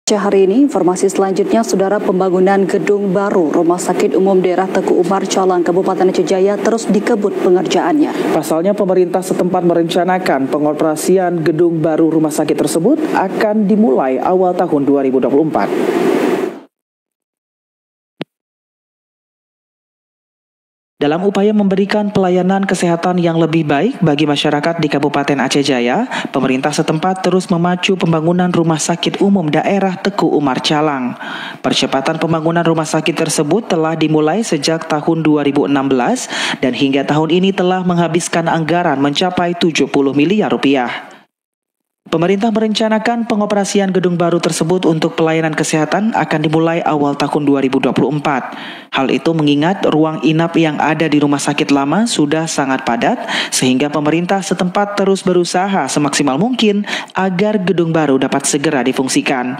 Hari ini, informasi selanjutnya, Saudara, pembangunan gedung baru Rumah Sakit Umum Daerah Teguh Umar Calang, Kabupaten Aceh Jaya terus dikebut pengerjaannya. Pasalnya pemerintah setempat merencanakan pengoperasian gedung baru rumah sakit tersebut akan dimulai awal tahun 2024. Dalam upaya memberikan pelayanan kesehatan yang lebih baik bagi masyarakat di Kabupaten Aceh Jaya, pemerintah setempat terus memacu pembangunan Rumah Sakit Umum Daerah Teguh Umar Calang. Percepatan pembangunan rumah sakit tersebut telah dimulai sejak tahun 2016 dan hingga tahun ini telah menghabiskan anggaran mencapai 70 miliar rupiah. Pemerintah merencanakan pengoperasian gedung baru tersebut untuk pelayanan kesehatan akan dimulai awal tahun 2024. Hal itu mengingat ruang inap yang ada di rumah sakit lama sudah sangat padat, sehingga pemerintah setempat terus berusaha semaksimal mungkin agar gedung baru dapat segera difungsikan.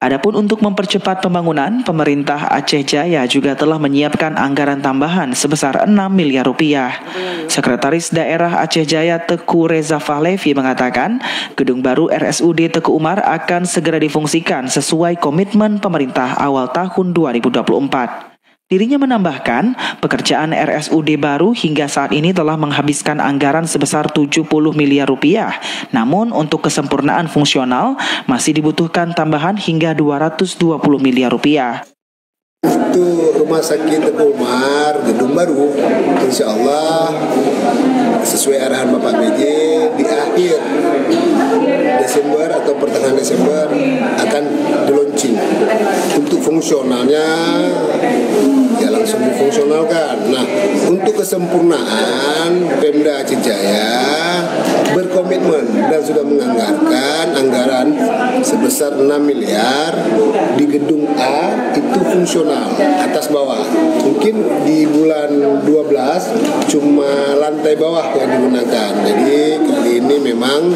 Adapun untuk mempercepat pembangunan, pemerintah Aceh Jaya juga telah menyiapkan anggaran tambahan sebesar 6 miliar rupiah. Sekretaris Daerah Aceh Jaya Teguh Reza Fahlevi mengatakan, gedung baru RSUD Teguh Umar akan segera difungsikan sesuai komitmen pemerintah awal tahun 2024. Dirinya menambahkan, pekerjaan RSUD baru hingga saat ini telah menghabiskan anggaran sebesar 70 miliar rupiah. Namun untuk kesempurnaan fungsional masih dibutuhkan tambahan hingga 220 miliar rupiah. Untuk Rumah Sakit Teguh Umar, gedung baru, insya Allah sesuai arahan Bapak PJ di akhir Desember atau pertengahan Desember akan di-launching. Untuk fungsionalnya ya langsung difungsionalkan. Nah, untuk kesempurnaan Pemda Aceh Jaya berkomitmen dan sudah menganggarkan anggaran sebesar 6 miliar di gedung A itu fungsional atas bawah. Mungkin di bulan 12 cuma lantai bawah yang digunakan. Jadi kali ini memang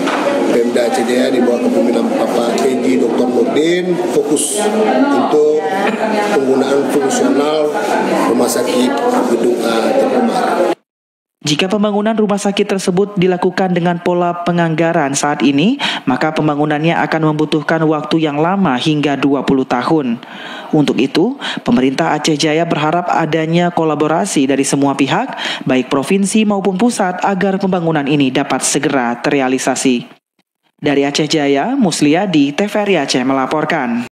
Pemda Aceh Jaya di bawah kepemimpinan Bapak PJ Dr. Nurdin fokus untuk penggunaan fungsional rumah sakit gedung A Teguh Umar. Jika pembangunan rumah sakit tersebut dilakukan dengan pola penganggaran saat ini, maka pembangunannya akan membutuhkan waktu yang lama hingga 20 tahun. Untuk itu, pemerintah Aceh Jaya berharap adanya kolaborasi dari semua pihak, baik provinsi maupun pusat, agar pembangunan ini dapat segera terrealisasi. Dari Aceh Jaya, Musliadi, TVRI Aceh melaporkan.